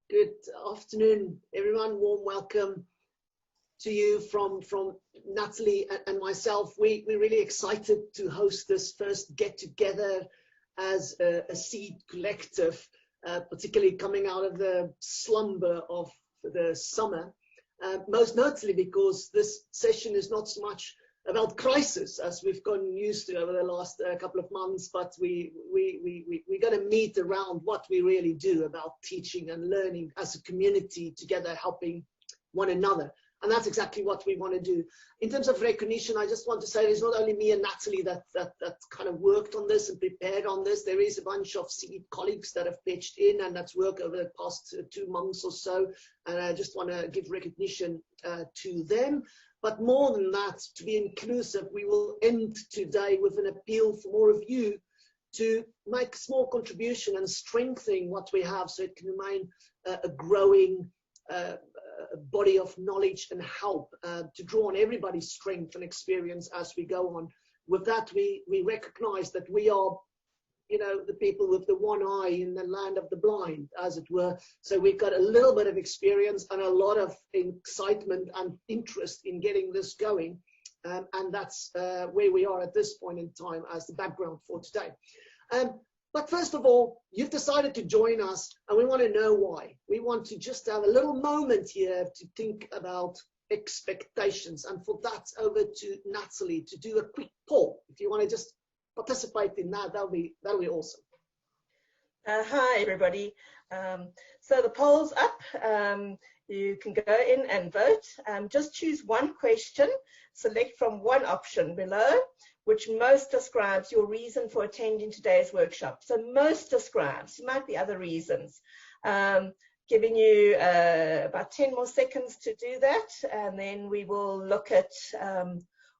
Good afternoon, everyone. Warm welcome to you from Natalie and myself. We're really excited to host this first get-together as a seed collective, particularly coming out of the slumber of the summer. Most notably because this session is not so much about crisis as we've gotten used to over the last couple of months, but we're going to meet around what we really do about teaching and learning as a community together, helping one another. And that's exactly what we want to do. In terms of recognition, I just want to say it's not only me and Natalie that kind of worked on this and prepared on this. There is a bunch of CEED colleagues that have pitched in, and that's worked over the past 2 months or so. And I just want to give recognition to them. But more than that, to be inclusive, we will end today with an appeal for more of you to make a small contribution and strengthen what we have so it can remain a growing body of knowledge and help to draw on everybody's strength and experience as we go on. With that, we recognize that we are, the people with the one eye in the land of the blind, as it were. So we've got a little bit of experience and a lot of excitement and interest in getting this going. And that's where we are at this point in time as the background for today. But first of all, you've decided to join us, and we want to know why. We want to just have a little moment here to think about expectations. And for that, over to Natalie to do a quick poll. If you want to just participate in that, that'll be awesome. Hi, everybody. So the poll's up. You can go in and vote. Just choose one question, select from one option below, which most describes your reason for attending today's workshop. So most describes, there might be other reasons. Giving you about 10 more seconds to do that, and then we will look at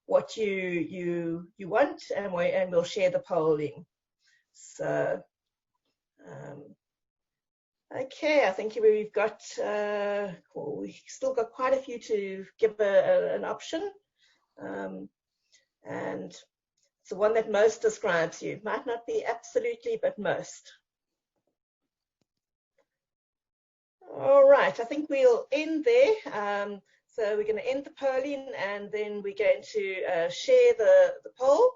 what you want, and we'll share the polling. So, okay, I think we've got, we've still got quite a few to give an option. And it's the one that most describes you. Might not be absolutely, but most. All right, I think we'll end there. So we're going to end the polling, and then we're going to share the poll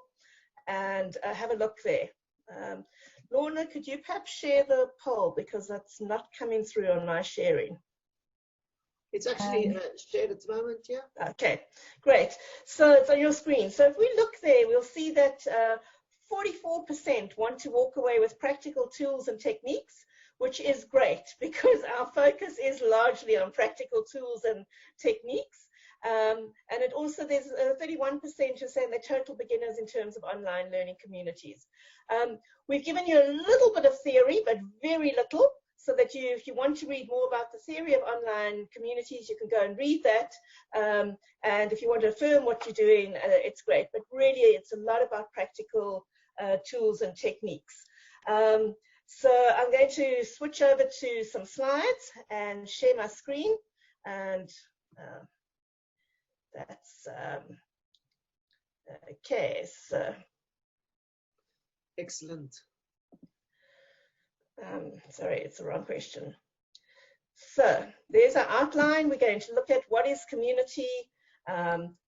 and have a look there. Lorna, could you perhaps share the poll, because that's not coming through on my sharing? It's actually shared at the moment, yeah. Okay, great. So it's on your screen. So if we look there, we'll see that 44% want to walk away with practical tools and techniques, which is great because our focus is largely on practical tools and techniques. And it also, there's 31% who are saying they're total beginners in terms of online learning communities. We've given you a little bit of theory, but very little, so that if you want to read more about the theory of online communities, you can go and read that. And if you want to affirm what you're doing, it's great. But really, it's a lot about practical tools and techniques. So I'm going to switch over to some slides and share my screen. And that's okay. So excellent. Sorry, it's the wrong question. So there's our outline. We're going to look at what is community,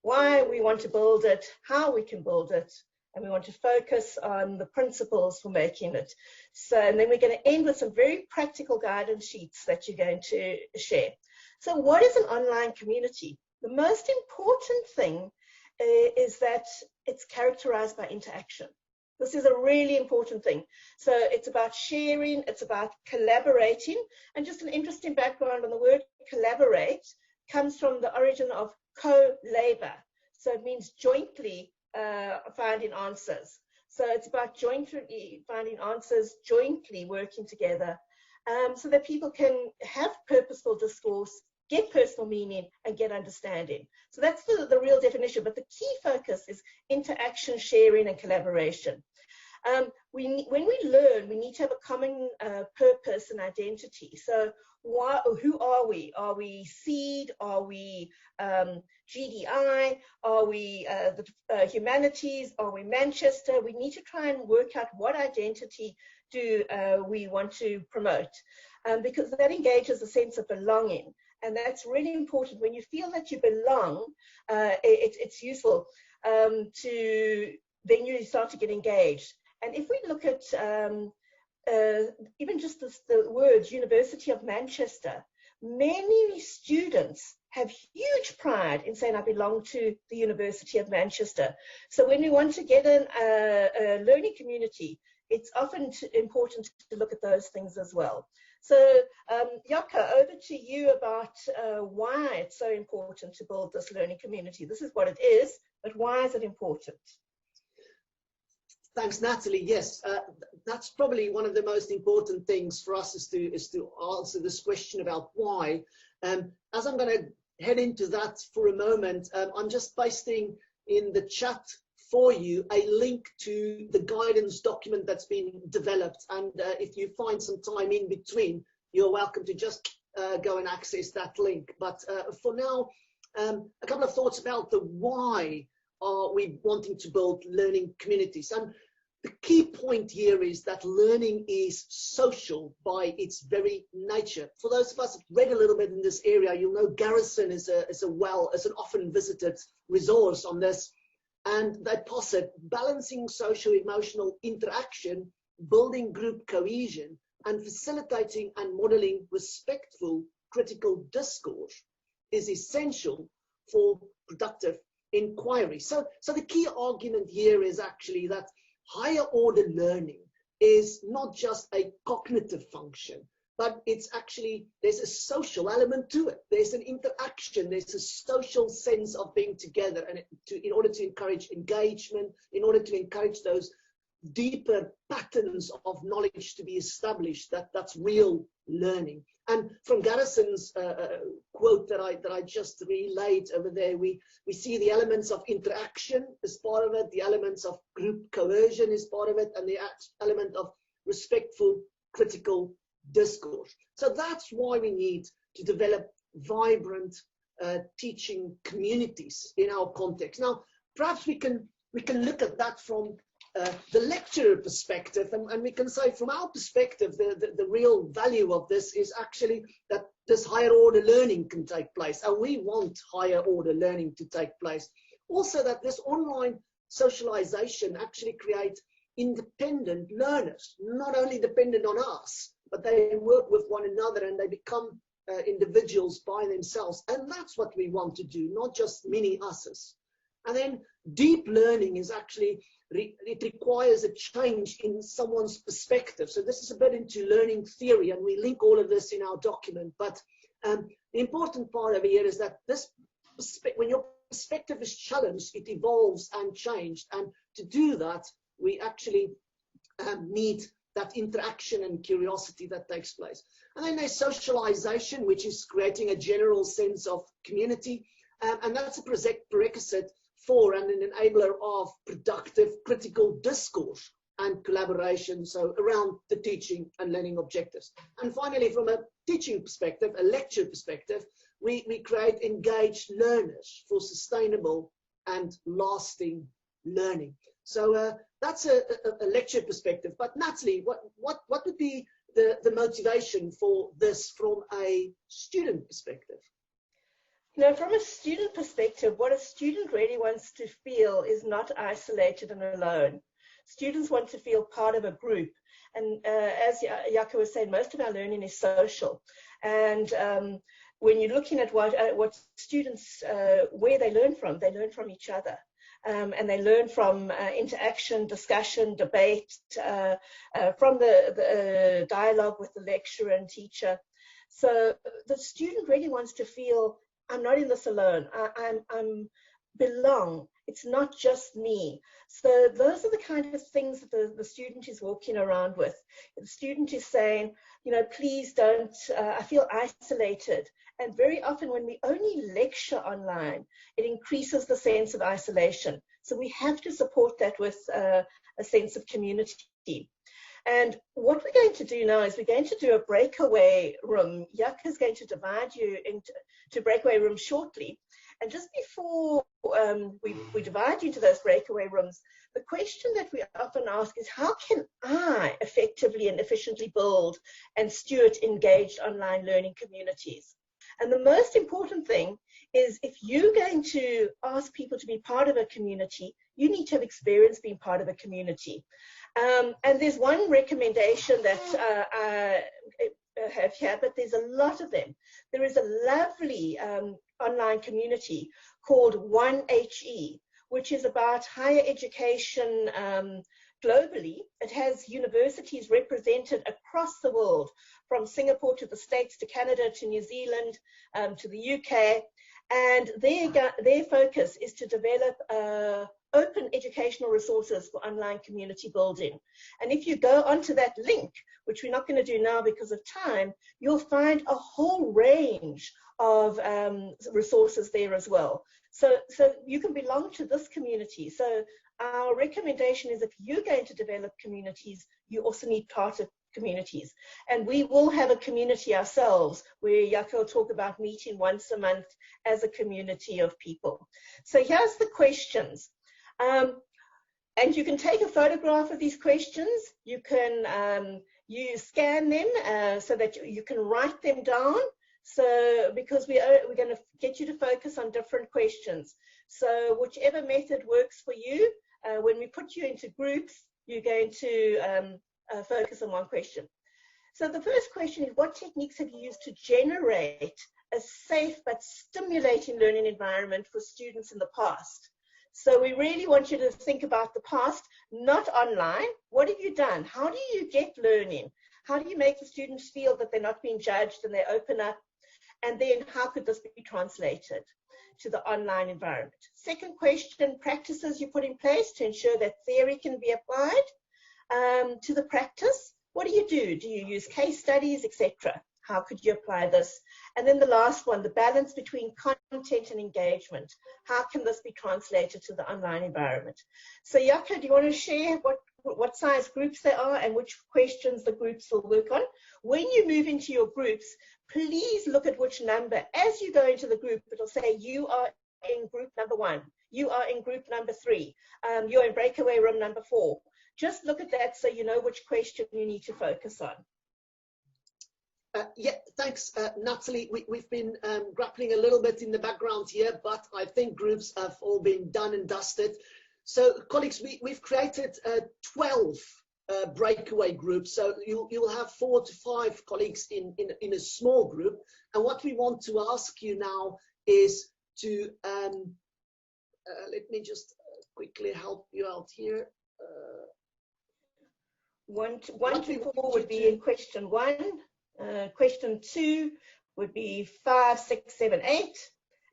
why we want to build it, how we can build it, and we want to focus on the principles for making it. So, and then we're going to end with some very practical guidance sheets that you're going to share. So what is an online community? The most important thing is that it's characterized by interaction. This is a really important thing. So it's about sharing, it's about collaborating, and just an interesting background on the word collaborate comes from the origin of co-labor. So it means jointly finding answers. So it's about jointly finding answers, jointly working together, so that people can have purposeful discourse, get personal meaning, and get understanding. So that's the real definition, but the key focus is interaction, sharing, and collaboration. When we learn, we need to have a common purpose and identity. So who are we? Are we SEED? Are we GDI? Are we the humanities? Are we Manchester? We need to try and work out what identity do we want to promote, because that engages a sense of belonging. And that's really important. When you feel that you belong, it's useful then you start to get engaged. And if we look at even just the words University of Manchester, many students have huge pride in saying, I belong to the University of Manchester. So when we want to get a learning community, it's often important to look at those things as well. So Jaco, over to you about why it's so important to build this learning community. This is what it is, but why is it important? Thanks, Natalie. Yes, that's probably one of the most important things for us is to answer this question about why. As I'm going to head into that for a moment, I'm just pasting in the chat for you a link to the guidance document that's been developed. And if you find some time in between, you're welcome to just go and access that link. But for now, a couple of thoughts about the why are we wanting to build learning communities. And the key point here is that learning is social by its very nature. For those of us who've read a little bit in this area, you'll know Garrison is an often visited resource on this. And they posit balancing social-emotional interaction, building group cohesion, and facilitating and modeling respectful critical discourse is essential for productive inquiry. So the key argument here is actually that higher order learning is not just a cognitive function, but it's actually, there's a social element to it. There's an interaction, there's a social sense of being together, and in order to encourage engagement, in order to encourage those deeper patterns of knowledge to be established, that's real learning. And from Garrison's quote that I just relayed over there, we see the elements of interaction as part of it, the elements of group coercion is part of it, and the element of respectful critical discourse. So that's why we need to develop vibrant teaching communities in our context. Now, perhaps we can look at that from the lecturer perspective, and we can say from our perspective, the real value of this is actually that this higher order learning can take place, and we want higher order learning to take place. Also, that this online socialization actually creates independent learners, not only dependent on us, but they work with one another and they become individuals by themselves. And that's what we want to do, not just mini us's. And then deep learning is actually, it requires a change in someone's perspective. So this is a bit into learning theory, and we link all of this in our document. But the important part over here is that this, when your perspective is challenged, it evolves and changed. And to do that, we actually need that interaction and curiosity that takes place. And then there's socialization, which is creating a general sense of community. And that's a prerequisite for and an enabler of productive critical discourse and collaboration, so around the teaching and learning objectives. And finally, from a teaching perspective, a lecture perspective, we create engaged learners for sustainable and lasting learning. So that's a lecture perspective. But Natalie, what would be the motivation for this from a student perspective? You know, from a student perspective, what a student really wants to feel is not isolated and alone. Students want to feel part of a group. And as Jaco was saying, most of our learning is social. And when you're looking at what students, where they learn from each other. And they learn from interaction, discussion, debate, from the dialogue with the lecturer and teacher. So the student really wants to feel, I'm not in this alone. I'm belong. It's not just me. So those are the kind of things that the student is walking around with. The student is saying, you know, please don't, I feel isolated. And very often when we only lecture online, it increases the sense of isolation. So we have to support that with a sense of community. And what we're going to do now is we're going to do a breakaway room. Jaco is going to divide you into breakaway rooms shortly. And just before we divide you into those breakaway rooms, the question that we often ask is, how can I effectively and efficiently build and steward engaged online learning communities? And the most important thing is, if you're going to ask people to be part of a community, you need to have experience being part of a community. And there's one recommendation that I have here, but there's a lot of them. There is a lovely online community called 1HE, which is about higher education globally. It has universities represented across the world, from Singapore to the States to Canada to New Zealand to the UK. And their focus is to develop open educational resources for online community building. And if you go onto that link, which we're not going to do now because of time, you'll find a whole range of resources there as well. So you can belong to this community. So our recommendation is, if you're going to develop communities, you also need part of communities. And we will have a community ourselves where Jaco will talk about meeting once a month as a community of people. So here's the questions. And you can take a photograph of these questions. You can scan them so that you can write them down. So because we're going to get you to focus on different questions. So whichever method works for you, when we put you into groups, you're going to focus on one question. So the first question is, what techniques have you used to generate a safe but stimulating learning environment for students in the past? So we really want you to think about the past, not online. What have you done? How do you get learning? How do you make the students feel that they're not being judged and they open up? And then how could this be translated to the online environment? Second question, practices you put in place to ensure that theory can be applied to the practice. What do you do? Do you use case studies, etc.? How could you apply this? And then the last one, the balance between content and engagement. How can this be translated to the online environment? So Jaco, do you want to share what size groups there are and which questions the groups will work on? When you move into your groups, please look at which number. As you go into the group, it'll say you are in group number 1. You are in group number 3. You're in breakaway room number 4. Just look at that so you know which question you need to focus on. Yeah, thanks, Natalie. We've been grappling a little bit in the background here, but I think groups have all been done and dusted. So, colleagues, we've created 12 breakaway groups. So you'll have 4 to 5 colleagues in a small group. And what we want to ask you now is to, let me just quickly help you out here. 1 to 4 would be in question 1. Question 2 would be 5, 6, 7, 8.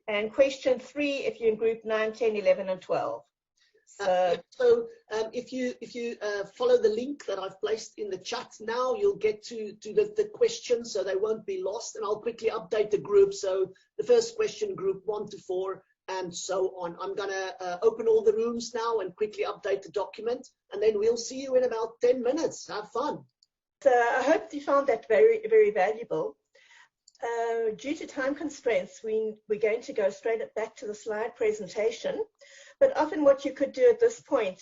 And question 3 if you're in group 9, 10, 11, and 12. So if you follow the link that I've placed in the chat now, you'll get to the questions, so they won't be lost. And I'll quickly update the group. So the first question, group 1 to 4, and so on. I'm going to open all the rooms now and quickly update the document. And then we'll see you in about 10 minutes. Have fun. So I hope you found that very, very valuable. Due to time constraints, we're going to go straight back to the slide presentation. But often what you could do at this point,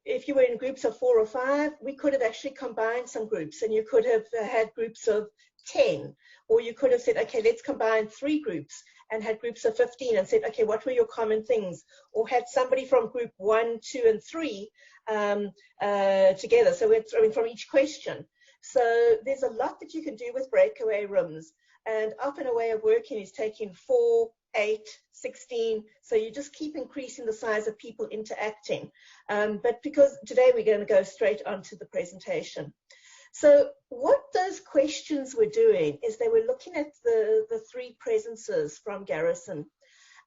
if you were in groups of 4 or 5, we could have actually combined some groups, and you could have had groups of 10, or you could have said, okay, let's combine 3 groups and had groups of 15 and said, okay, what were your common things? Or had somebody from group 1, 2, and 3 together. So we're throwing from each question. So there's a lot that you can do with breakaway rooms. And often a way of working is taking 4, 8, 16. So you just keep increasing the size of people interacting. But because today we're going to go straight onto the presentation. So what those questions were doing is they were looking at the 3 presences from Garrison.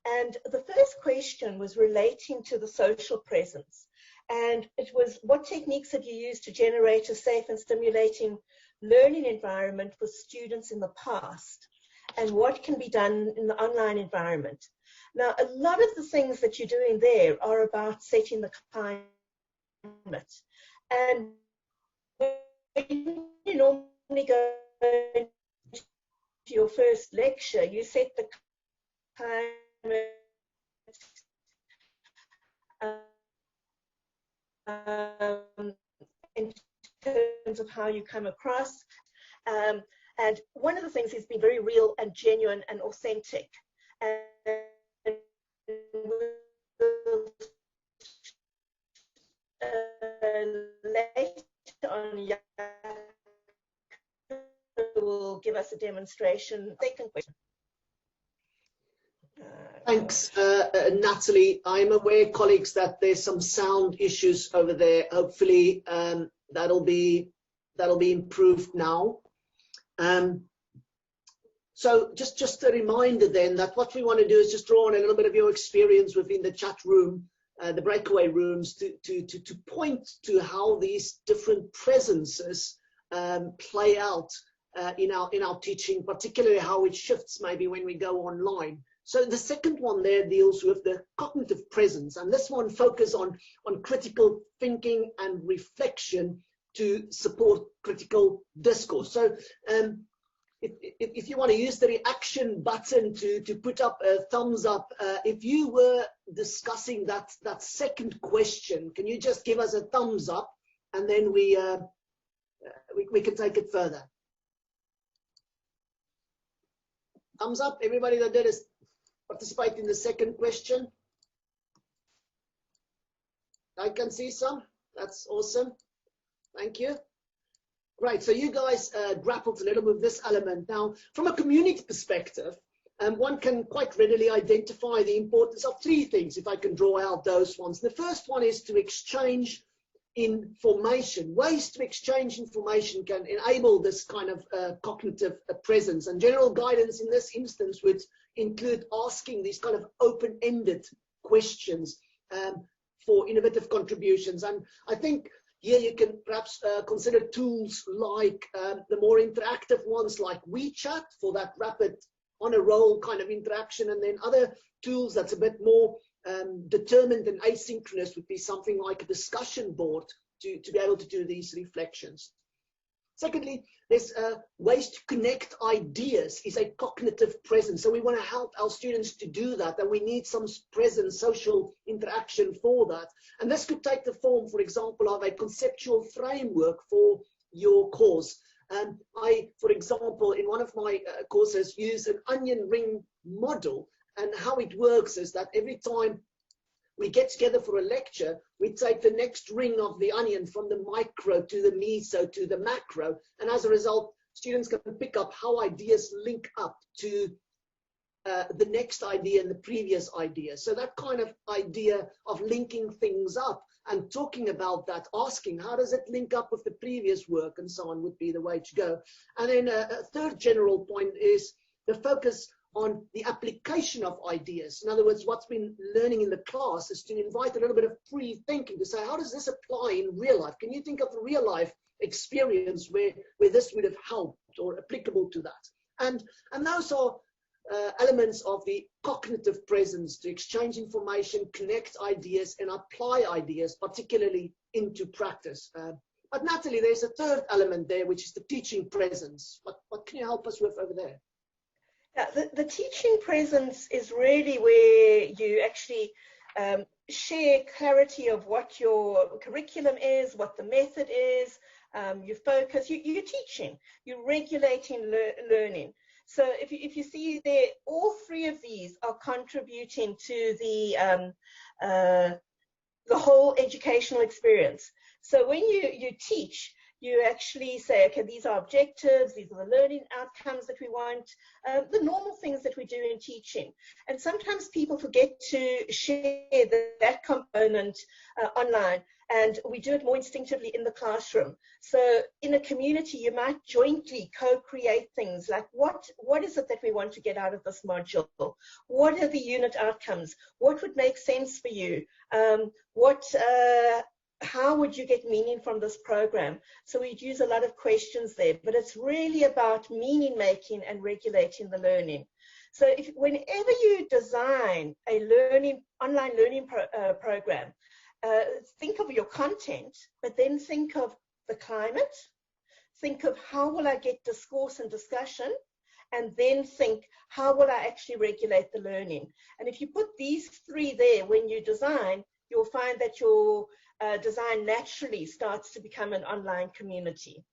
And the first question was relating to the social presence. And it was, what techniques have you used to generate a safe and stimulating learning environment for students in the past? And what can be done in the online environment? Now, a lot of the things that you're doing there are about setting the kind it. And when you normally go to your first lecture, you set the climate in terms of how you come across. And one of the things is being very real and genuine and authentic. And later on, Jaco will give us a demonstration. Second question. Thanks, Natalie. I'm aware, colleagues, that there's some sound issues over there. Hopefully, that'll be improved now. So just a reminder then that what we want to do is just draw on a little bit of your experience within the chat room, the breakaway rooms, to point to how these different presences play out in our teaching, particularly how it shifts maybe when we go online. So the second one there deals with the cognitive presence, and this one focuses on critical thinking and reflection to support critical discourse. So if you want to use the reaction button to put up a thumbs up, if you were discussing that second question, can you just give us a thumbs up, and then we can take it further. Thumbs up, everybody that did is participate in the second question. I can see some. That's awesome. Thank you. Right, so you guys grappled a little bit with this element. Now, from a community perspective, one can quite readily identify the importance of three things, if I can draw out those ones. The first one is to exchange information. Ways to exchange information can enable this kind of cognitive presence. And general guidance in this instance would include asking these kind of open-ended questions for innovative contributions. And I think here you can perhaps consider tools like the more interactive ones like WeChat for that rapid on-a-roll kind of interaction, and then other tools that's a bit more determined and asynchronous would be something like a discussion board to be able to do these reflections. Secondly, there's ways to connect ideas is a cognitive presence. So we want to help our students to do that, and we need some present social interaction for that. And this could take the form, for example, of a conceptual framework for your course. I, for example, in one of my courses, use an onion ring model, and how it works is that every time we get together for a lecture, we take the next ring of the onion from the micro to the meso to the macro. And as a result, students can pick up how ideas link up to the next idea and the previous idea. So that kind of idea of linking things up and talking about that, asking how does it link up with the previous work and so on would be the way to go. And then a third general point is the focus on the application of ideas. In other words, what's been learning in the class is to invite a little bit of pre-thinking to say, how does this apply in real life? Can you think of a real life experience where this would have helped or applicable to that? And those are elements of the cognitive presence to exchange information, connect ideas, and apply ideas, particularly into practice. But Natalie, there's a third element there, which is the teaching presence. What can you help us with over there? Yeah, the teaching presence is really where you actually share clarity of what your curriculum is, what the method is, you focus, you're teaching, you're regulating learning. So if you see there, all three of these are contributing to the whole educational experience. So when you teach, you actually say, okay, these are objectives, these are the learning outcomes that we want, the normal things that we do in teaching. And sometimes people forget to share that component online, and we do it more instinctively in the classroom. So in a community, you might jointly co-create things like what is it that we want to get out of this module? What are the unit outcomes? What would make sense for you? How would you get meaning from this program? So we'd use a lot of questions there, but it's really about meaning making and regulating the learning. So whenever you design a online learning program, think of your content, but then think of the climate, think of how will I get discourse and discussion, and then think, how will I actually regulate the learning? And if you put these three there when you design, you'll find that your design naturally starts to become an online community.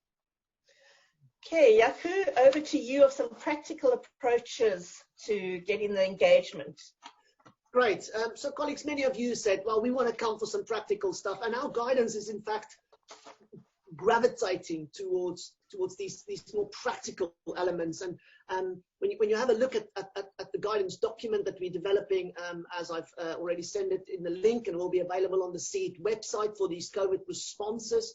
Okay, Jaco, over to you of some practical approaches to getting the engagement. Great. So colleagues, many of you said, well, we want to come for some practical stuff, and our guidance is in fact gravitating towards these more practical elements. And when you have a look at the guidance document that we're developing, as I've already sent it in the link, and will be available on the SEED website for these COVID responses,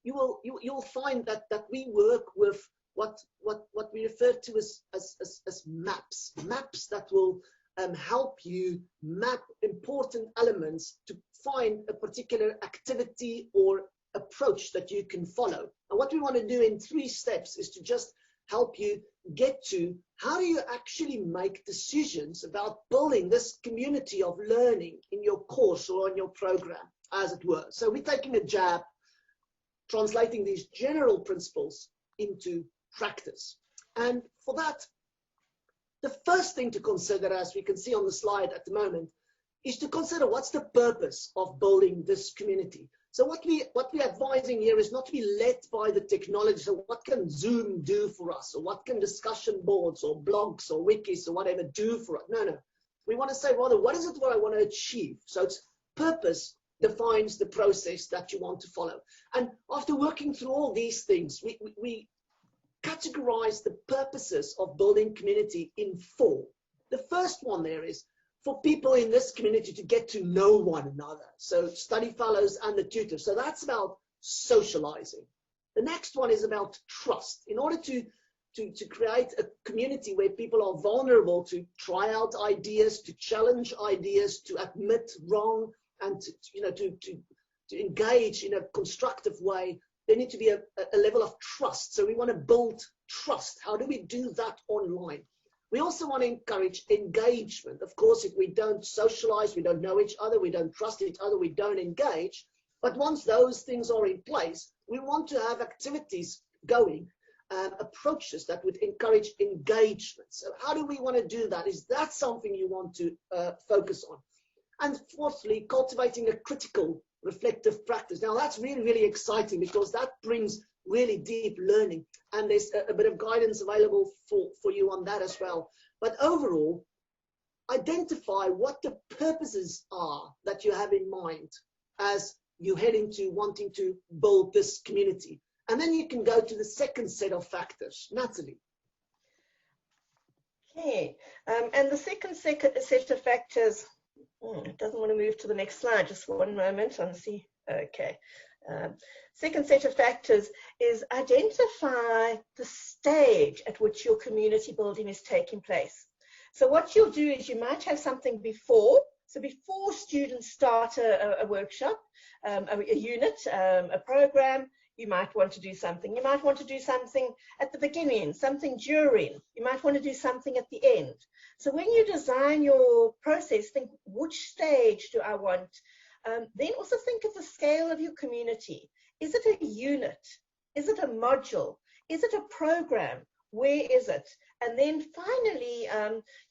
you'll find that we work with what we refer to as maps that will help you map important elements to find a particular activity or approach that you can follow. And what we want to do in 3 steps is to just help you get to how do you actually make decisions about building this community of learning in your course or on your program, as it were. So we're taking a jab, translating these general principles into practice. And for that, the first thing to consider, as we can see on the slide at the moment, is to consider what's the purpose of building this community. So what we're advising here is not to be led by the technology. So what can Zoom do for us? Or what can discussion boards or blogs or wikis or whatever do for us? No. We want to say rather, what is it what I want to achieve? So it's purpose defines the process that you want to follow. And after working through all these things, we categorize the purposes of building community in 4. The first one there is for people in this community to get to know one another. So study fellows and the tutors. So that's about socializing. The next one is about trust. In order to create a community where people are vulnerable to try out ideas, to challenge ideas, to admit wrong, and to engage in a constructive way, there needs to be a level of trust. So we want to build trust. How do we do that online? We also want to encourage engagement. Of course, if we don't socialize, we don't know each other, we don't trust each other, we don't engage. But once those things are in place, we want to have activities going, approaches that would encourage engagement. So how do we want to do that? Is that something you want to focus on? And fourthly, cultivating a critical reflective practice. Now that's really, really exciting because that brings really deep learning, and there's a bit of guidance available for you on that as well. But overall, identify what the purposes are that you have in mind as you head into wanting to build this community. And then you can go to the second set of factors. Natalie. Okay, and the second set of factors, it doesn't want to move to the next slide, just one moment, I'll see. Okay. Second set of factors is identify the stage at which your community building is taking place. So what you'll do is you might have something before. So before students start a workshop, a unit, a program, you might want to do something. You might want to do something at the beginning, something during. You might want to do something at the end. So when you design your process, think which stage do I want? Then also think of the scale of your community. Is it a unit? Is it a module? Is it a program? Where is it? And then finally,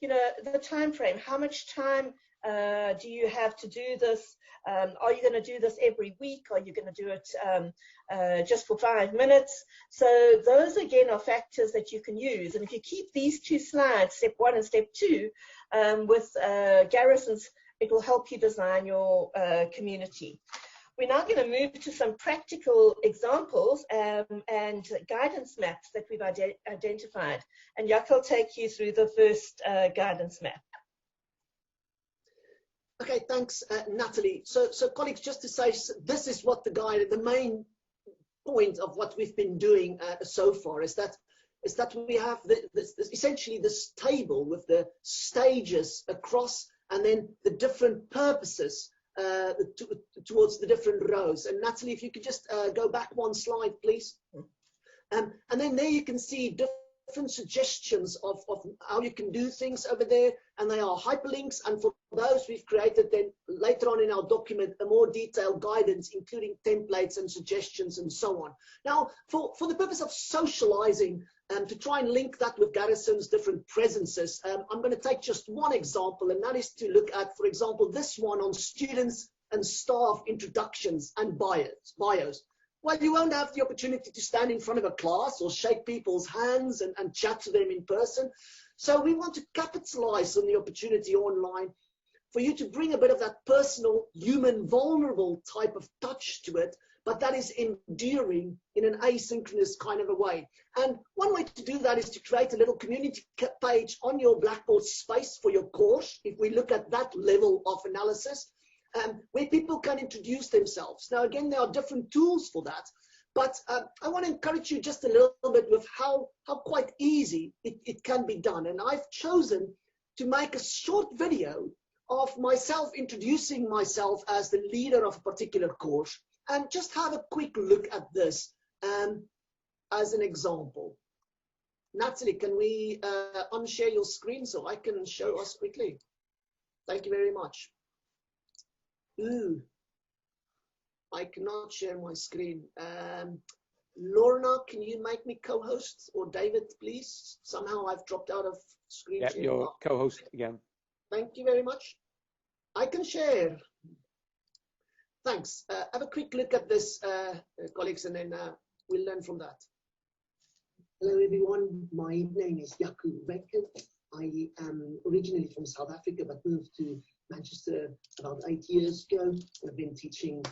the time frame. How much time do you have to do this? Are you going to do this every week? Are you going to do it just for 5 minutes? So those again are factors that you can use. And if you keep these 2 slides, step 1 and step 2, with Garrison's, it will help you design your community. We're now going to move to some practical examples and guidance maps that we've identified. And Jaco will take you through the first guidance map. Okay, thanks, Natalie. So colleagues, just to say, this is what the main point of what we've been doing so far is that we have essentially this table with the stages across, and then the different purposes towards the different rows. And Natalie, if you could just go back 1 slide, please. And then there you can see different suggestions of how you can do things over there, and they are hyperlinks. And for those, we've created then later on in our document a more detailed guidance, including templates and suggestions and so on. Now, for the purpose of socializing, to try and link that with Garrison's different presences, I'm going to take just one example, and that is to look at, for example, this one on students and staff introductions and bios. Well, you won't have the opportunity to stand in front of a class or shake people's hands and chat to them in person. So we want to capitalize on the opportunity online for you to bring a bit of that personal, human, vulnerable type of touch to it, but that is endearing in an asynchronous kind of a way. And one way to do that is to create a little community page on your Blackboard space for your course, if we look at that level of analysis, where people can introduce themselves. Now, again, there are different tools for that, but I want to encourage you just a little bit with how quite easy it can be done. And I've chosen to make a short video of myself introducing myself as the leader of a particular course, and just have a quick look at this as an example. Natalie, can we unshare your screen so I can show us quickly? Thank you very much. Ooh, I cannot share my screen. Lorna, can you make me co-host? Or David, please? Somehow I've dropped out of screen Yeah, share. you're co-host again. Thank you very much. I can share. Thanks. Have a quick look at this, colleagues, and then we'll learn from that. Hello, everyone. My name is Jaco. I am originally from South Africa, but moved to Manchester about 8 years ago. I've been teaching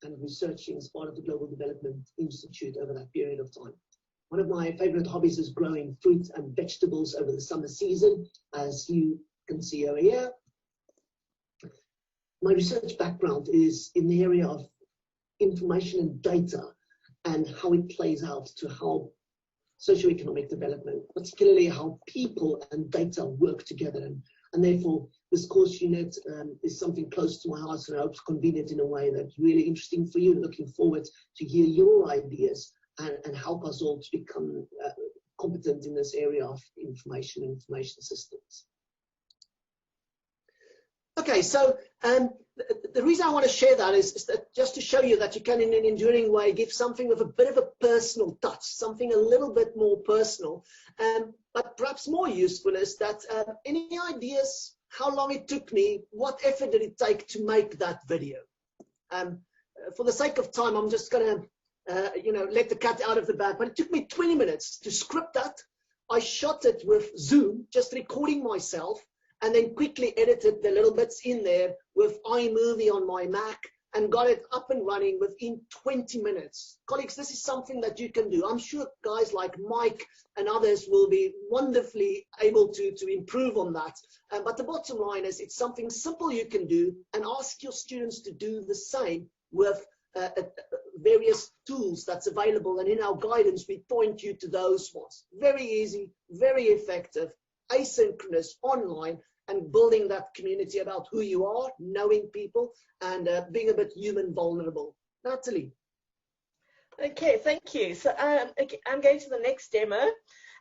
and researching as part of the Global Development Institute over that period of time. One of my favorite hobbies is growing fruit and vegetables over the summer season, as you can see over here. My research background is in the area of information and data and how it plays out to how socioeconomic development, particularly how people and data work together. And therefore, this course unit is something close to my heart, and I hope it's convenient in a way that's really interesting for you. Looking forward to hear your ideas and help us all to become competent in this area of information systems. Okay, so the reason I want to share that is that just to show you that you can, in an enduring way, give something with a bit of a personal touch, something a little bit more personal. But perhaps more useful is that any ideas, how long it took me, what effort did it take to make that video? For the sake of time, I'm just going to let the cat out of the bag, but it took me 20 minutes to script that. I shot it with Zoom, just recording myself, and then quickly edited the little bits in there with iMovie on my Mac and got it up and running within 20 minutes. Colleagues, this is something that you can do. I'm sure guys like Mike and others will be wonderfully able to improve on that. But the bottom line is it's something simple you can do, and ask your students to do the same with various tools that's available. And in our guidance, we point you to those ones. Very easy, very effective, asynchronous, online, and building that community about who you are, knowing people, and being a bit human vulnerable. Natalie. Okay, thank you. So I'm going to the next demo.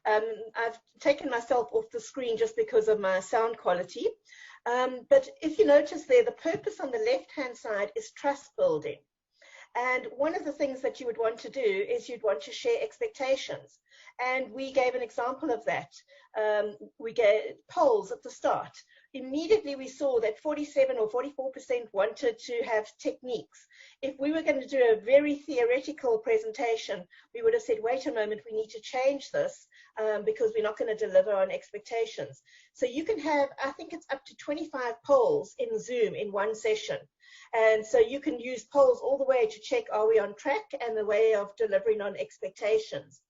I've taken myself off the screen just because of my sound quality. But if you notice there, the purpose on the left-hand side is trust building. And one of the things that you would want to do is you'd want to share expectations. And we gave an example of that. We gave polls at the start. Immediately we saw that 47 or 44% wanted to have techniques. If we were going to do a very theoretical presentation, we would have said, wait a moment, we need to change this because we're not going to deliver on expectations. So you can have, I think it's up to 25 polls in Zoom in one session. And so you can use polls all the way to check, are we on track, and the way of delivering on expectations.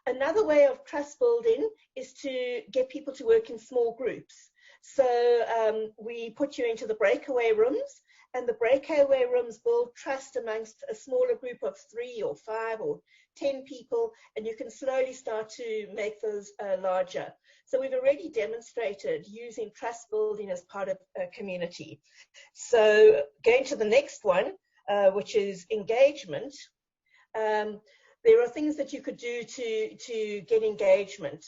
Another way of trust building is to get people to work in small groups. So we put you into the breakaway rooms, and the breakaway rooms build trust amongst a smaller group of 3 or 5 or 10 people, and you can slowly start to make those larger. So we've already demonstrated using trust building as part of a community. So going to the next one, which is engagement. there are things that you could do to get engagement.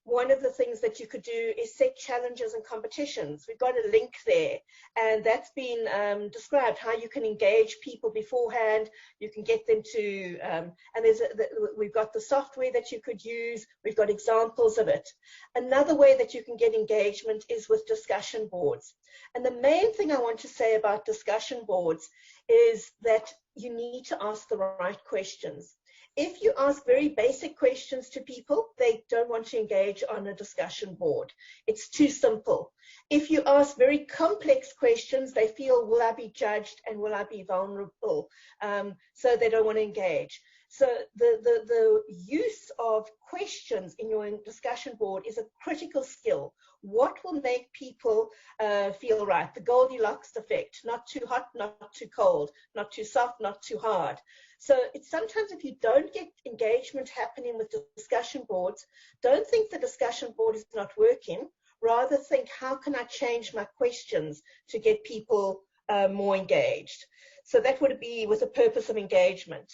One of the things that you could do is set challenges and competitions. We've got a link there, and that's been described how you can engage people beforehand. You can get them to, and we've got the software that you could use. We've got examples of it. Another way that you can get engagement is with discussion boards. And the main thing I want to say about discussion boards is that you need to ask the right questions. If you ask very basic questions to people, they don't want to engage on a discussion board. It's too simple. If you ask very complex questions, they feel, will I be judged and will I be vulnerable? So they don't want to engage. So the use of questions in your discussion board is a critical skill. What will make people feel right? The Goldilocks effect, not too hot, not too cold, not too soft, not too hard. So it's sometimes if you don't get engagement happening with discussion boards, don't think the discussion board is not working. Rather think, how can I change my questions to get people more engaged? So that would be with a purpose of engagement.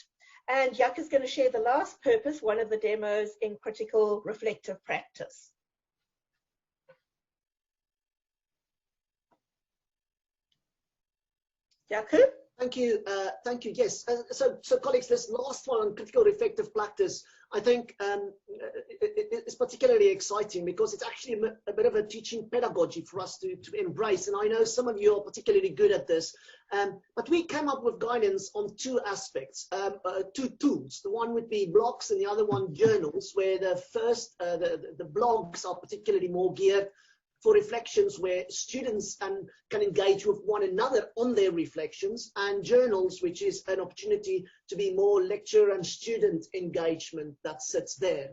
And Jaco is going to share the last purpose, one of the demos in critical reflective practice. Jaco? Thank you. Thank you. Yes. So colleagues, this last one on critical reflective practice, I think it's particularly exciting because it's actually a bit of a teaching pedagogy for us to embrace. And I know some of you are particularly good at this. But we came up with guidance on two aspects, two tools. The one would be blogs and the other one journals, where the first, the blogs are particularly more geared for reflections where students can engage with one another on their reflections, and journals, which is an opportunity to be more lecturer and student engagement that sits there.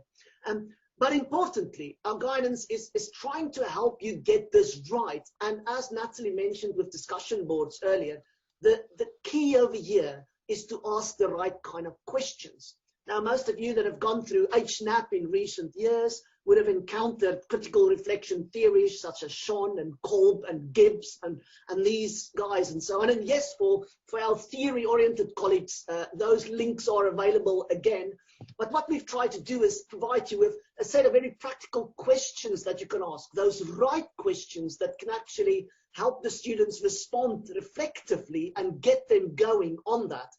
But importantly, our guidance is trying to help you get this right. And as Natalie mentioned with discussion boards earlier, the key over here is to ask the right kind of questions. Now, most of you that have gone through HNAP in recent years would have encountered critical reflection theories such as Sean and Kolb and Gibbs and these guys and so on. And yes, for our theory-oriented colleagues, those links are available again. But what we've tried to do is provide you with a set of very practical questions that you can ask, those right questions that can actually help the students respond reflectively and get them going on that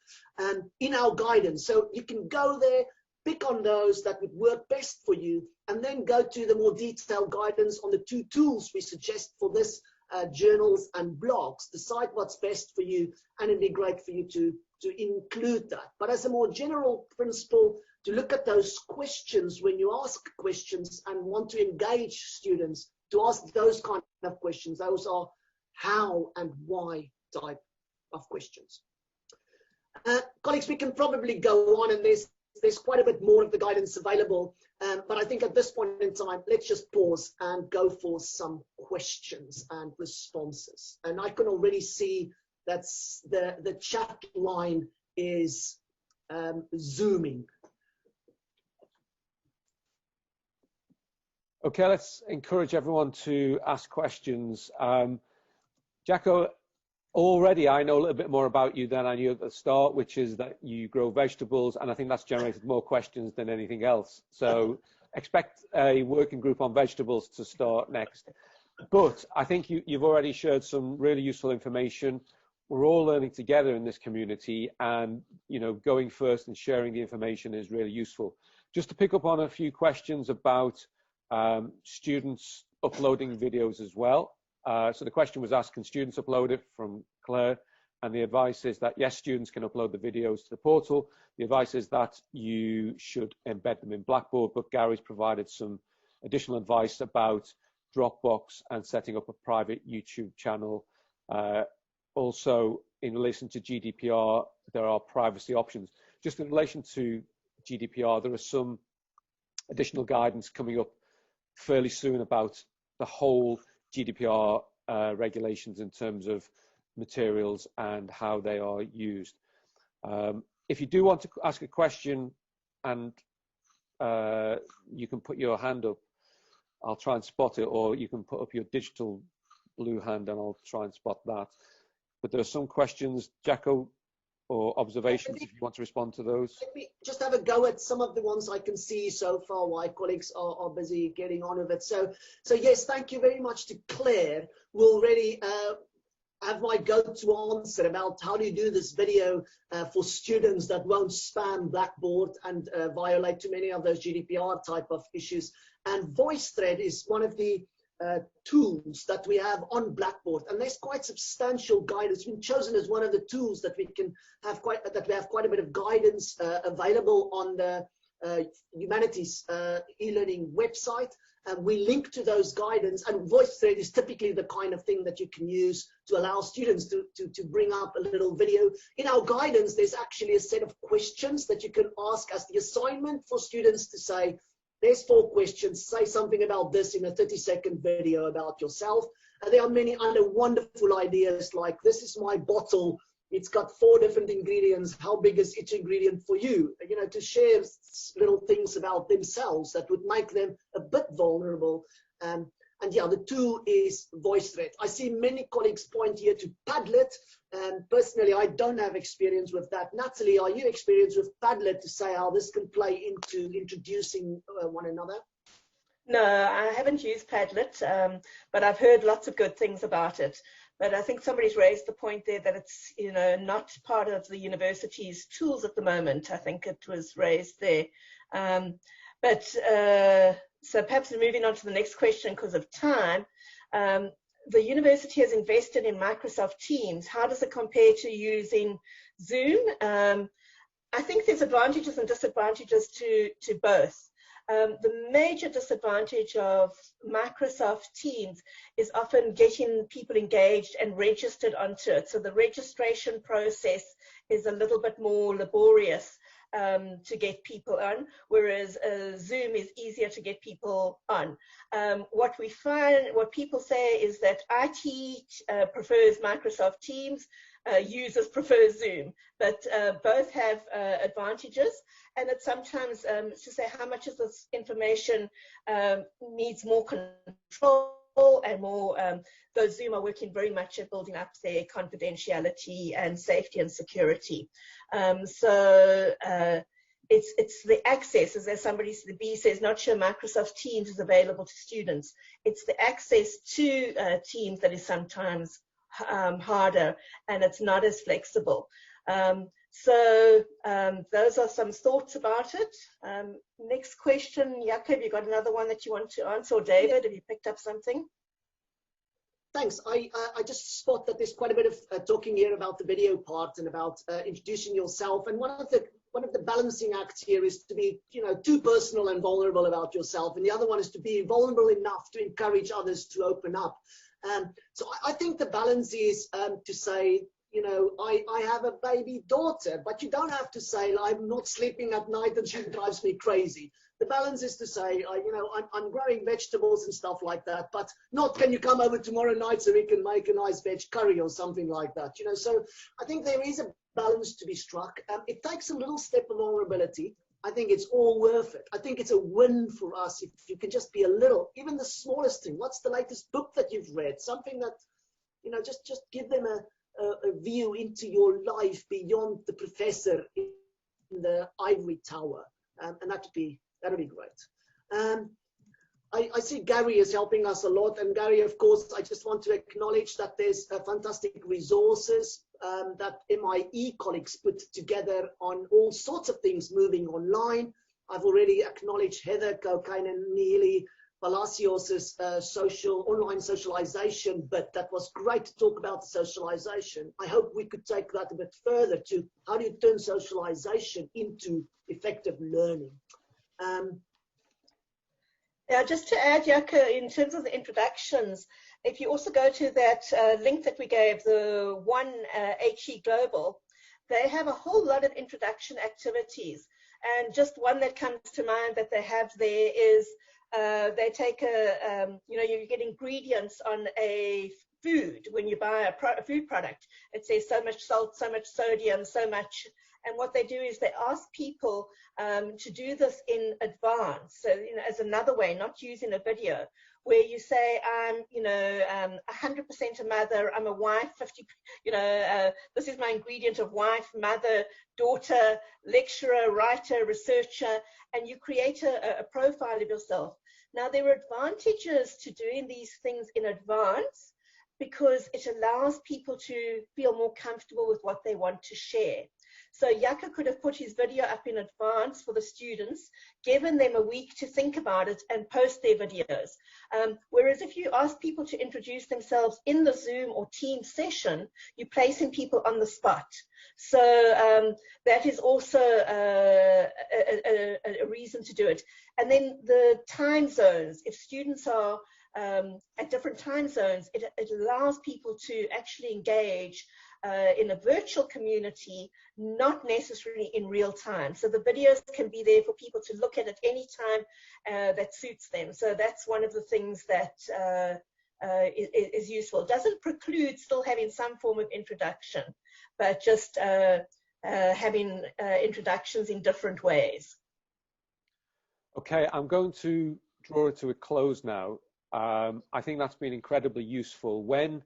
in our guidance. So you can go there, pick on those that would work best for you, and then go to the more detailed guidance on the two tools we suggest for this, journals and blogs. Decide what's best for you, and it'd be great for you to include that. But as a more general principle, to look at those questions when you ask questions and want to engage students, to ask those kind of questions. Those are how and why type of questions. Colleagues, we can probably go on, and there's quite a bit more of the guidance available, but I think at this point in time, let's just pause and go for some questions and responses. And I can already see that the chat line is zooming. Okay, let's encourage everyone to ask questions. Jaco, already I know a little bit more about you than I knew at the start, which is that you grow vegetables, and I think that's generated more questions than anything else. So expect a working group on vegetables to start next. But I think you've already shared some really useful information. We're all learning together in this community, and going first and sharing the information is really useful. Just to pick up on a few questions about students uploading videos as well. So the question was asked, can students upload it, from Claire? And the advice is that yes, students can upload the videos to the portal. The advice is that you should embed them in Blackboard, but Gary's provided some additional advice about Dropbox and setting up a private YouTube channel. Also, in relation to GDPR, there are privacy options. Just in relation to GDPR, there are some additional guidance coming up fairly soon about the whole GDPR regulations in terms of materials and how they are used. If you do want to ask a question, and you can put your hand up, I'll try and spot it, or you can put up your digital blue hand and I'll try and spot that. But there are some questions. Jaco, or observations if you want to respond to those. Let me just have a go at some of the ones I can see so far while colleagues are busy getting on with it. So yes, thank you very much to Claire. We'll already have my go-to answer about how do you do this video for students that won't spam Blackboard and violate too many of those GDPR type of issues. And VoiceThread is one of the tools that we have on Blackboard, and there's quite substantial guidance. It's been chosen as one of the tools that we have quite a bit of guidance available on the humanities e-learning website, and we link to those guidance. And VoiceThread is typically the kind of thing that you can use to allow students to bring up a little video. In our guidance, there's actually a set of questions that you can ask as the assignment for students to say, there's 4 questions, say something about this in a 30-second video about yourself. And there are many other wonderful ideas like, this is my bottle, it's got 4 different ingredients, how big is each ingredient for you? You know, to share little things about themselves that would make them a bit vulnerable. And yeah, the tool is VoiceThread. I see many colleagues point here to Padlet. Personally, I don't have experience with that. Natalie, are you experienced with Padlet to say how this can play into introducing one another? No, I haven't used Padlet, but I've heard lots of good things about it. But I think somebody's raised the point there that it's, you know, not part of the university's tools at the moment. I think it was raised there. So perhaps moving on to the next question because of time. The university has invested in Microsoft Teams. How does it compare to using Zoom? I think there's advantages and disadvantages to both. The major disadvantage of Microsoft Teams is often getting people engaged and registered onto it. So the registration process is a little bit more laborious to get people on, whereas Zoom is easier to get people on. What we find, what people say is that IT prefers Microsoft Teams, users prefer Zoom, but both have advantages. And it's sometimes to say how much of this information needs more control and more, those Zoom are working very much at building up their confidentiality and safety and security. It's the access, as somebody, the B says, not sure Microsoft Teams is available to students. It's the access to Teams that is sometimes harder, and it's not as flexible. Those are some thoughts about it. Next question, Jaco, have you got another one that you want to answer? Or David, have you picked up something? Thanks. I just spot that there's quite a bit of talking here about the video part and about introducing yourself. And one of the balancing acts here is to be, you know, too personal and vulnerable about yourself, and the other one is to be vulnerable enough to encourage others to open up. So I think the balance is to say, you know, I have a baby daughter, but you don't have to say, I'm not sleeping at night and she drives me crazy. The balance is to say, you know, I'm growing vegetables and stuff like that, but not, can you come over tomorrow night so we can make a nice veg curry or something like that, you know. So I think there is a balance to be struck. It takes a little step of vulnerability. I think it's all worth it. I think it's a win for us if you can just be a little, even the smallest thing. What's the latest book that you've read? Something that, you know, just give them a view into your life beyond the professor in the ivory tower, and that would be great. I see Gary is helping us a lot, and Gary, of course, I just want to acknowledge that there's fantastic resources that MIE colleagues put together on all sorts of things moving online. I've already acknowledged Heather Cocaine and Neely Palacios's online socialization, but that was great to talk about the socialization. I hope we could take that a bit further to how do you turn socialization into effective learning. Yeah, just to add, Jaco, in terms of the introductions, if you also go to that link that we gave, the one HE Global, they have a whole lot of introduction activities. And just one that comes to mind that they have there is they take you know, you get ingredients on a food when you buy a food product. It says so much salt, so much sodium, so much. And what they do is they ask people to do this in advance. So, you know, as another way, not using a video, where you say, I'm, 100% a mother, I'm a wife, 50, this is my ingredient of wife, mother, daughter, lecturer, writer, researcher, and you create a profile of yourself. Now, there are advantages to doing these things in advance because it allows people to feel more comfortable with what they want to share. So Jaco could have put his video up in advance for the students, given them a week to think about it and post their videos. Whereas if you ask people to introduce themselves in the Zoom or Teams session, you're placing people on the spot. So that is also a reason to do it. And then the time zones, if students are at different time zones, it allows people to actually engage in a virtual community, not necessarily in real time. So the videos can be there for people to look at any time that suits them. So that's one of the things that is useful. It doesn't preclude still having some form of introduction, but just having introductions in different ways. Okay, I'm going to draw it to a close now. I think that's been incredibly useful. When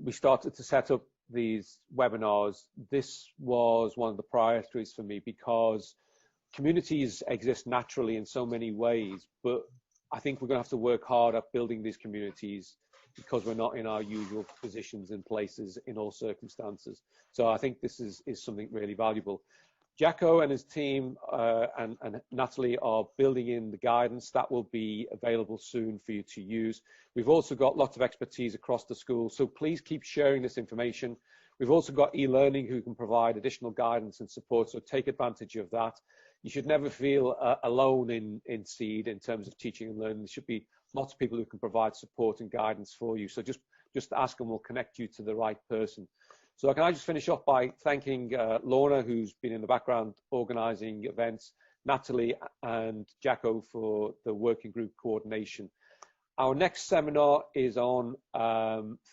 we started to set up these webinars, this was one of the priorities for me, because communities exist naturally in so many ways, but I think we're going to have to work hard at building these communities because we're not in our usual positions and places in all circumstances. So I think this is something really valuable. Jaco and his team and Natalie are building in the guidance that will be available soon for you to use. We've also got lots of expertise across the school, so please keep sharing this information. We've also got e-learning who can provide additional guidance and support, so take advantage of that. You should never feel alone in SEED in terms of teaching and learning. There should be lots of people who can provide support and guidance for you, so just ask and we'll connect you to the right person. So can I just finish off by thanking Lorna, who's been in the background organising events, Natalie and Jaco for the working group coordination. Our next seminar is on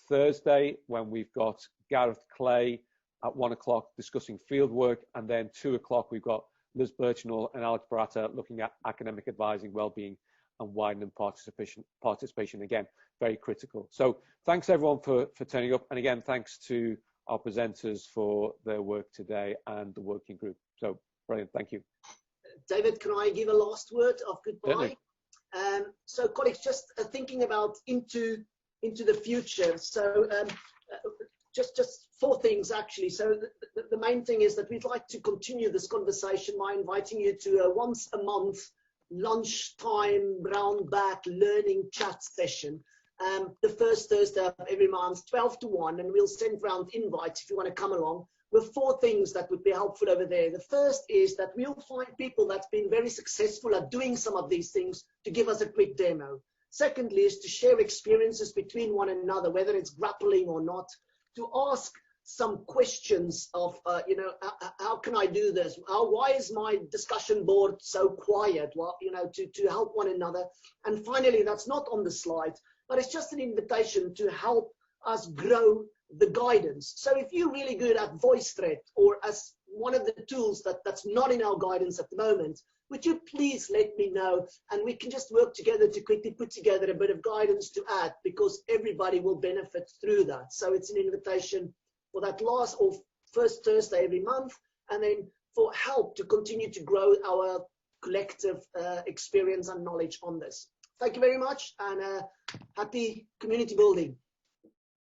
Thursday, when we've got Gareth Clay at 1 o'clock discussing fieldwork, and then 2 o'clock we've got Liz Birchnell and Alex Barata looking at academic advising, wellbeing and widening participation, again, very critical. So thanks everyone for turning up, and again, thanks to our presenters for their work today and the working group. So brilliant, thank you. David, can I give a last word of goodbye? So colleagues, just thinking about into the future. So just 4 things actually. So the main thing is that we'd like to continue this conversation by inviting you to a once a month lunchtime round back learning chat session. The first Thursday of every month, 12 to 1, and we'll send round invites if you want to come along, with 4 things that would be helpful over there. The first is that we'll find people that's been very successful at doing some of these things to give us a quick demo. Secondly is to share experiences between one another, whether it's grappling or not, to ask some questions of, how can I do this? Why is my discussion board so quiet? Well, to help one another. And finally, that's not on the slide, but it's just an invitation to help us grow the guidance. So if you're really good at VoiceThread or as one of the tools that's not in our guidance at the moment, would you please let me know, and we can just work together to quickly put together a bit of guidance to add, because everybody will benefit through that. So it's an invitation for that last or first Thursday every month, and then for help to continue to grow our collective experience and knowledge on this. Thank you very much, and happy community building.